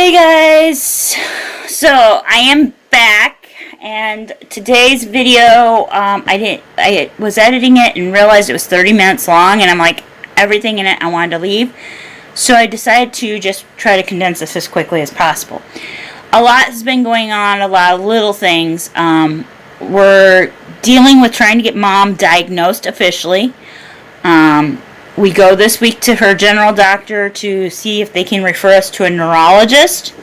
Hey guys, so I am back, and today's video, I was editing it and realized it was 30 minutes long, and I'm like, everything in it I wanted to leave, so I decided to just try to condense this as quickly as possible. A lot has been going on, a lot of little things. We're dealing with trying to get Mom diagnosed officially. We go this week to her general doctor to see if they can refer us to a neurologist.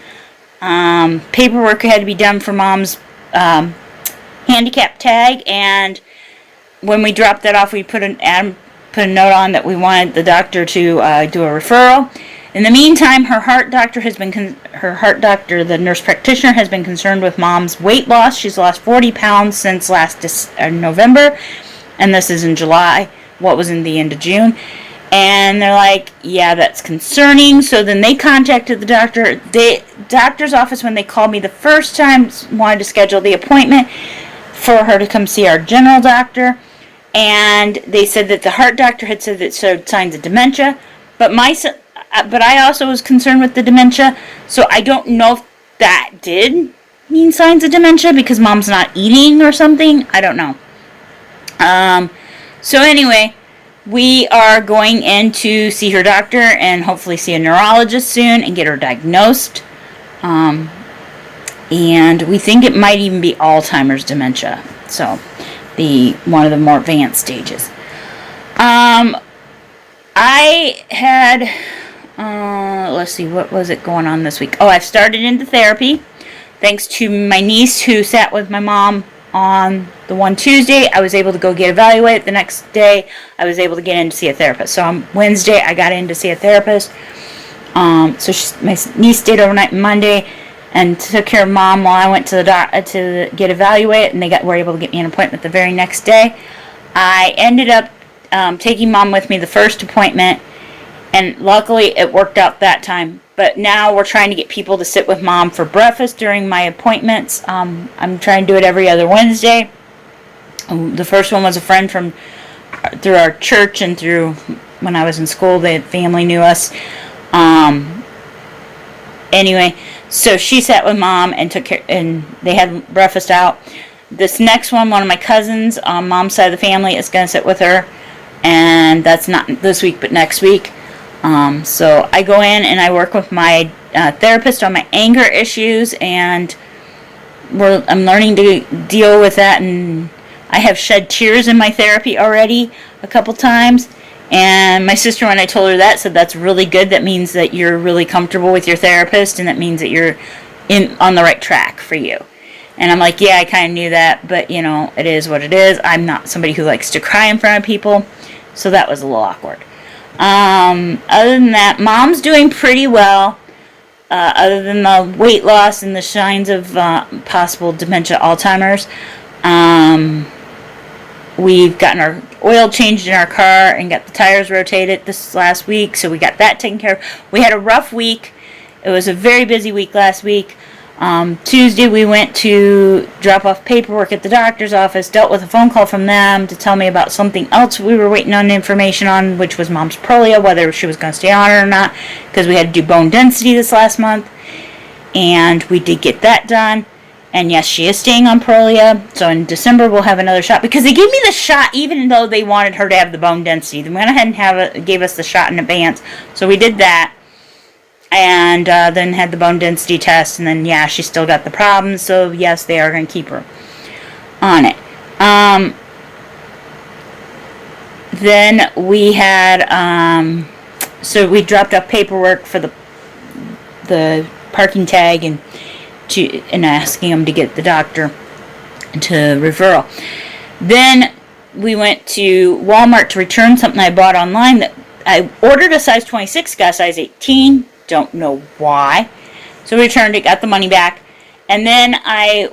Paperwork had to be done for Mom's handicap tag, and when we dropped that off, we put a note on that we wanted the doctor to do a referral. In the meantime, her heart doctor, the nurse practitioner, has been concerned with Mom's weight loss. She's lost 40 pounds since last November, and this is in July. What was in the end of June. And they're like, yeah, that's concerning. So then they contacted the doctor. The doctor's office, when they called me the first time, wanted to schedule the appointment for her to come see our general doctor. And they said that the heart doctor had said that it showed signs of dementia. But I also was concerned with the dementia. So I don't know if that did mean signs of dementia because Mom's not eating or something. I don't know. So anyway, we are going in to see her doctor and hopefully see a neurologist soon and get her diagnosed. And we think it might even be Alzheimer's dementia. So, one of the more advanced stages. I had, let's see, what was it going on this week? Oh, I've started into therapy. Thanks to my niece who sat with my mom on the one Tuesday. I was able to go get evaluated. The next day, I was able to get in to see a therapist. So on Wednesday, I got in to see a therapist. My niece stayed overnight Monday and took care of Mom while I went to the doctor to get evaluated, and they were able to get me an appointment the very next day. I ended up taking Mom with me the first appointment, and luckily it worked out that time. But now we're trying to get people to sit with Mom for breakfast during my appointments. I'm trying to do it every other Wednesday. The first one was a friend through our church and through when I was in school. The family knew us. Anyway, so she sat with Mom and took care, and they had breakfast out. This next one of my cousins on Mom's side of the family is going to sit with her, and that's not this week but next week. So I go in and I work with my therapist on my anger issues, and I'm learning to deal with that, and I have shed tears in my therapy already a couple times. And my sister, when I told her that, said that's really good. That means that you're really comfortable with your therapist, and that means that you're on the right track for you. And I'm like, yeah, I kind of knew that, but it is what it is. I'm not somebody who likes to cry in front of people, so that was a little awkward. Other than that, Mom's doing pretty well. Other than the weight loss and the signs of possible dementia, Alzheimer's. We've gotten our oil changed in our car and got the tires rotated this last week, so we got that taken care of. We had a rough week. It was a very busy week last week. Tuesday we went to drop off paperwork at the doctor's office, dealt with a phone call from them to tell me about something else we were waiting on information on, which was Mom's Prolia, whether she was going to stay on it or not, because we had to do bone density this last month, and we did get that done. And yes, she is staying on Prolia, so in December we'll have another shot, because they gave me the shot even though they wanted her to have the bone density. They went ahead and gave us the shot in advance, so we did that. And then had the bone density test, and then, yeah, she still got the problems, so yes, they are going to keep her on it. Then we had, so we dropped off paperwork for the parking tag and asking them to get the doctor to referral. Then we went to Walmart to return something I bought online that I ordered a size 26, got a size 18. Don't know why. So we returned it, got the money back. And then I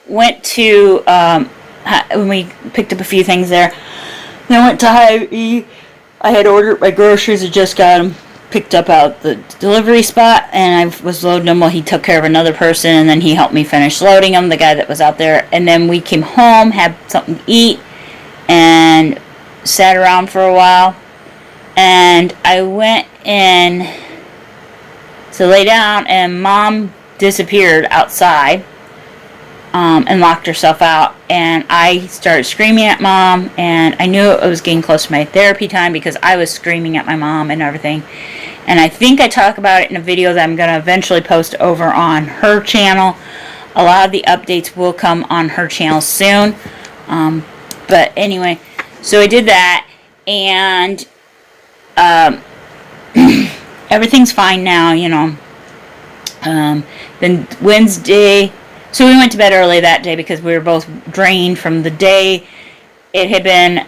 went to, when we picked up a few things there, then I went to Hy-Vee. I had ordered my groceries, I just got them picked up out the delivery spot, and I was loading them while he took care of another person, and then he helped me finish loading them, the guy that was out there. And then we came home, had something to eat, and sat around for a while. And I went in So lay down, and Mom disappeared outside and locked herself out. And I started screaming at Mom, and I knew it was getting close to my therapy time because I was screaming at my mom and everything. And I think I talk about it in a video that I'm going to eventually post over on her channel. A lot of the updates will come on her channel soon. But anyway, so I did that, and everything's fine now, you know. Then Wednesday, so we went to bed early that day because we were both drained from the day. It had been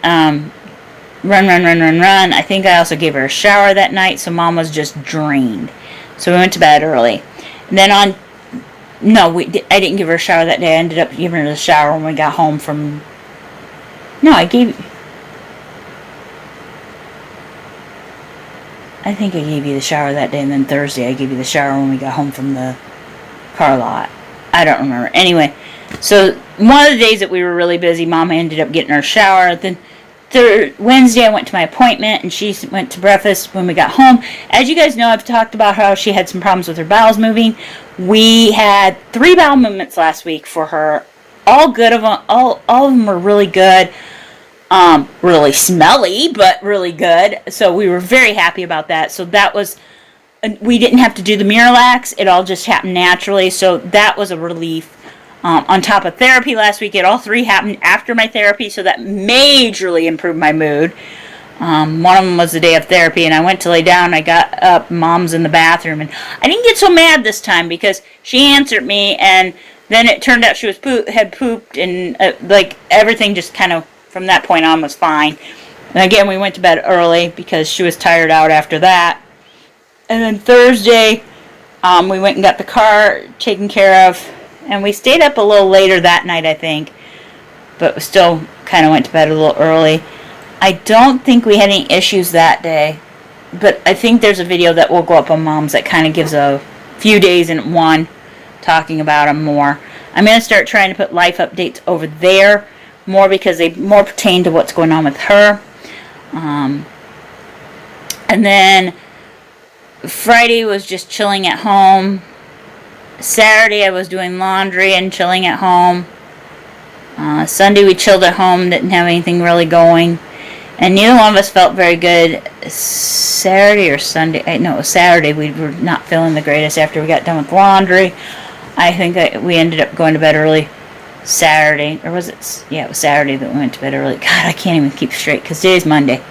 run. I think I also gave her a shower that night, so Mom was just drained. So we went to bed early. And then I didn't give her a shower that day. I ended up giving her the shower when we got home from... No, I think I gave you the shower that day, and then Thursday I gave you the shower when we got home from the car lot. I don't remember. Anyway, so one of the days that we were really busy, Mom ended up getting her shower. Then Wednesday I went to my appointment, and she went to breakfast when we got home. As you guys know, I've talked about how she had some problems with her bowels moving. We had 3 bowel movements last week for her. All good of them. All of them were really good. Really smelly, but really good. So we were very happy about that. So that was, we didn't have to do the Miralax. It all just happened naturally. So that was a relief. On top of therapy last week, all 3 happened after my therapy. So that majorly improved my mood. One of them was the day of therapy, and I went to lay down. I got up, Mom's in the bathroom, and I didn't get so mad this time because she answered me, and then it turned out she was had pooped, and like everything just kind of from that point on was fine. And again, we went to bed early because she was tired out after that. And then Thursday, we went and got the car taken care of, and we stayed up a little later that night, I think, but we still kind of went to bed a little early. I don't think we had any issues that day, but I think there's a video that will go up on Mom's that kind of gives a few days in one, talking about them more. I'm going to start trying to put life updates over there more because they more pertain to what's going on with her. And then Friday was just chilling at home. Saturday I was doing laundry and chilling at home. Sunday we chilled at home, didn't have anything really going. And neither one of us felt very good. Saturday or Sunday, no, it was Saturday, we were not feeling the greatest after we got done with laundry. I think we ended up going to bed early Saturday, or was it? Yeah, it was Saturday that we went to bed early. God, I can't even keep straight because today's Monday.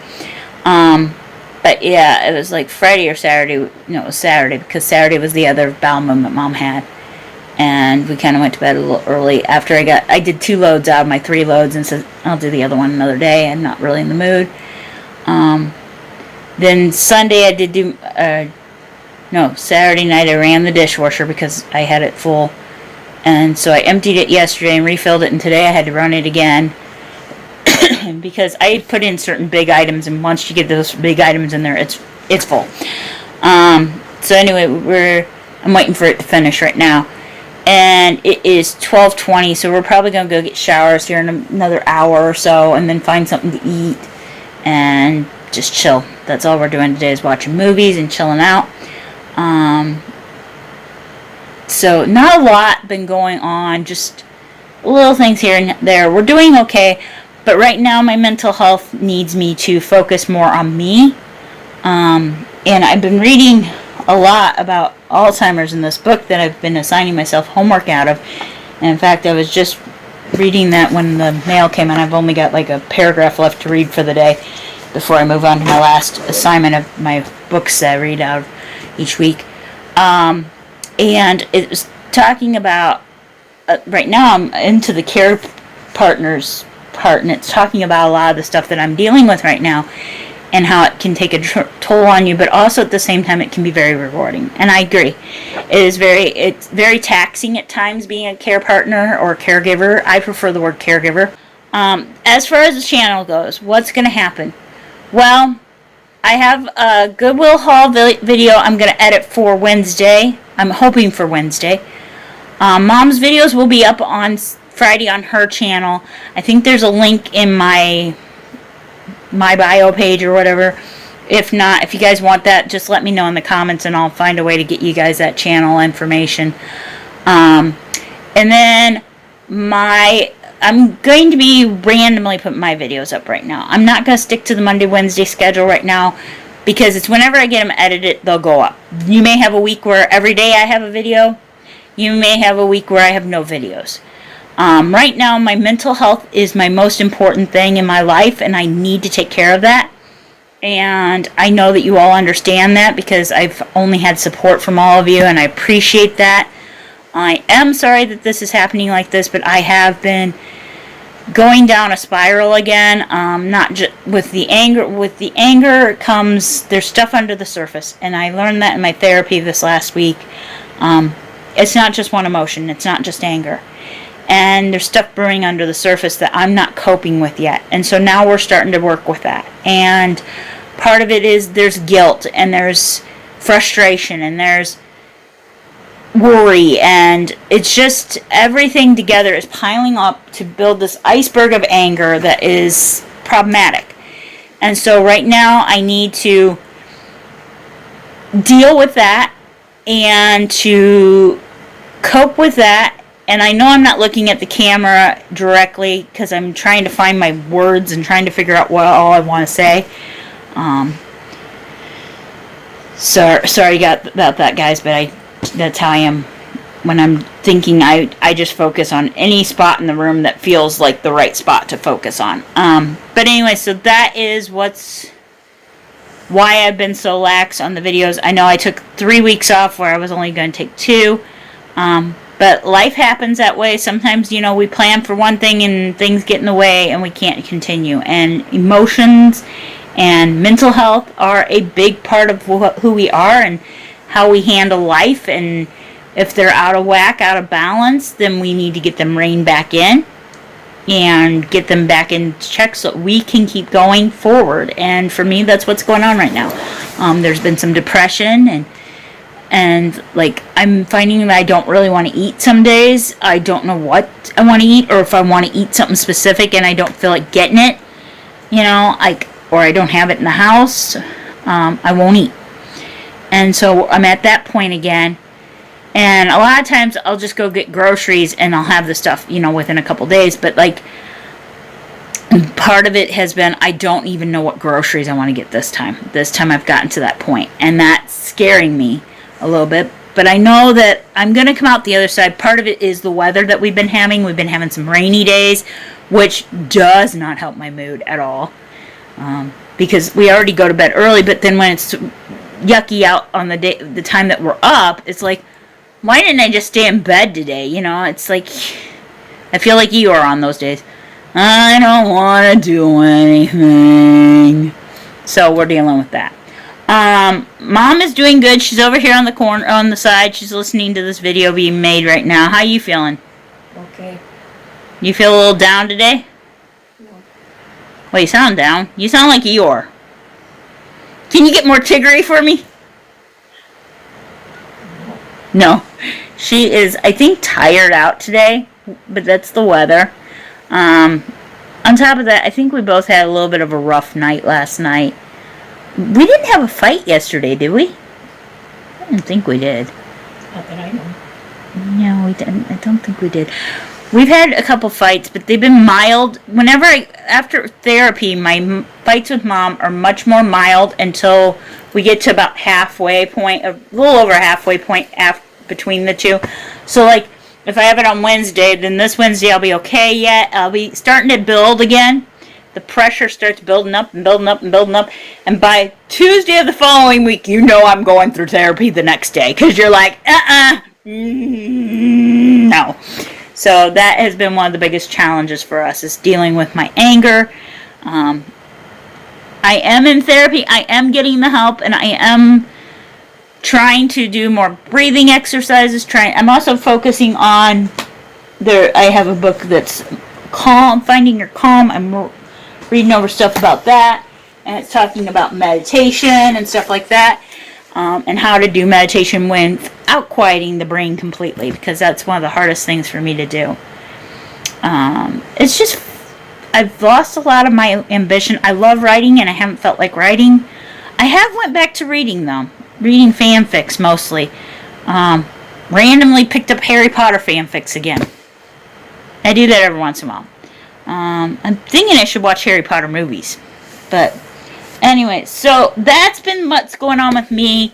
But yeah, it was like Friday or Saturday. No, it was Saturday because Saturday was the other bowel movement Mom had, and we kind of went to bed a little early after I did 2 loads out of my 3 loads and said I'll do the other one another day. I'm not really in the mood. Then Sunday I did do. Saturday night I ran the dishwasher because I had it full. And so I emptied it yesterday and refilled it, and today I had to run it again because I put in certain big items, and once you get those big items in there, it's full. So anyway, I'm waiting for it to finish right now, and it is 12:20, so we're probably gonna go get showers here in another hour or so, and then find something to eat and just chill. That's all we're doing today is watching movies and chilling out. So not a lot been going on, just little things here and there. We're doing okay, but right now my mental health needs me to focus more on me. And I've been reading a lot about Alzheimer's in this book that I've been assigning myself homework out of. And in fact, I was just reading that when the mail came in. I've only got like a paragraph left to read for the day before I move on to my last assignment of my books that I read out each week. And it was talking about, right now I'm into the care partners part, and it's talking about a lot of the stuff that I'm dealing with right now and how it can take a toll on you, but also at the same time it can be very rewarding. And I agree. It's very taxing at times being a care partner or caregiver. I prefer the word caregiver. As far as the channel goes, what's going to happen? Well, I have a Goodwill haul video I'm going to edit for Wednesday. I'm hoping for Wednesday. Mom's videos will be up on Friday on her channel. I think there's a link in my bio page or whatever If not, if you guys want that, just let me know in the comments and I'll find a way to get you guys that channel information. And then I'm going to be randomly putting my videos up right now. I'm not going to stick to the Monday, Wednesday schedule right now because it's whenever I get them edited, they'll go up. You may have a week where every day I have a video. You may have a week where I have no videos. Right now, my mental health is my most important thing in my life, and I need to take care of that. And I know that you all understand that because I've only had support from all of you, and I appreciate that. I am sorry that this is happening like this, but I have been going down a spiral again. Not just with the anger. With the anger comes there's stuff under the surface, and I learned that in my therapy this last week. It's not just one emotion. It's not just anger. And there's stuff brewing under the surface that I'm not coping with yet. And so now we're starting to work with that. And part of it is there's guilt and there's frustration and there's worry. And it's just everything together is piling up to build this iceberg of anger that is problematic. And so right now I need to deal with that and to cope with that. And I know I'm not looking at the camera directly because I'm trying to find my words and trying to figure out what all I want to say. Sorry about that, guys, but that's how I am when I'm thinking. I just focus on any spot in the room that feels like the right spot to focus on. But anyway, so that is why I've been so lax on the videos. I know I took 3 weeks off where I was only going to take 2. But life happens that way. Sometimes, we plan for one thing and things get in the way and we can't continue. And emotions and mental health are a big part of who we are and how we handle life. And if they're out of whack, out of balance, then we need to get them reined back in and get them back in check so we can keep going forward. And for me, that's what's going on right now. There's been some depression and like I'm finding that I don't really want to eat some days. I don't know what I want to eat, or if I want to eat something specific and I don't feel like getting it, or I don't have it in the house, I won't eat. And so I'm at that point again. And a lot of times I'll just go get groceries and I'll have the stuff, within a couple days. But part of it has been I don't even know what groceries I want to get this time. This time I've gotten to that point, and that's scaring me a little bit, but I know that I'm going to come out the other side. Part of it is the weather that we've been having. We've been having some rainy days, which does not help my mood at all, because we already go to bed early, but then when it's yucky out on the time that we're up, it's like, why didn't I just stay in bed today? It's like, I feel like you are on those days. I don't want to do anything. So we're dealing with that. Mom is doing good. She's over here on the corner, on the side. She's listening to this video being made right now. How you feeling? Okay. You feel a little down today? No. Well, you sound down. You sound like Eeyore. Can you get more Tiggery for me? No. She is, I think, tired out today, but that's the weather. On top of that, I think we both had a little bit of a rough night last night. We didn't have a fight yesterday, did we? I don't think we did. Not that I know. No, we didn't. I don't think we did. We've had a couple fights, but they've been mild. After therapy, my fights with Mom are much more mild until we get to about halfway point, a little over halfway point between the two. So, if I have it on Wednesday, then this Wednesday I'll be okay yet. I'll be starting to build again. The pressure starts building up and building up and building up. And by Tuesday of the following week, I'm going through therapy the next day. Because you're like, no. So that has been one of the biggest challenges for us, is dealing with my anger. I am in therapy. I am getting the help. And I am trying to do more breathing exercises. I'm also focusing on, I have a book that's calm, Finding Your Calm. I'm reading over stuff about that, and it's talking about meditation and stuff like that, and how to do meditation without quieting the brain completely, because that's one of the hardest things for me to do. It's just, I've lost a lot of my ambition. I love writing, and I haven't felt like writing. I have went back to reading them. Reading fanfics mostly. Randomly picked up Harry Potter fanfics again. I do that every once in a while. I'm thinking I should watch Harry Potter movies. But anyway, so that's been what's going on with me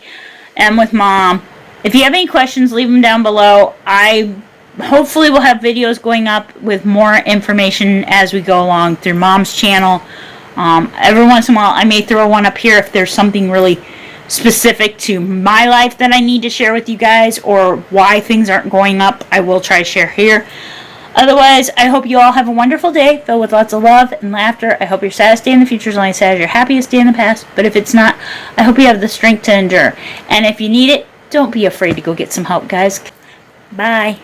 and with Mom. If you have any questions, leave them down below. I hopefully will have videos going up with more information as we go along through Mom's channel. Every once in a while, I may throw one up here if there's something really specific to my life that I need to share with you guys, or why things aren't going up. I will try to share here. Otherwise, I hope you all have a wonderful day filled with lots of love and laughter. I hope your saddest day in the future is only as sad as your happiest day in the past. But if it's not, I hope you have the strength to endure. And if you need it, don't be afraid to go get some help, guys. Bye.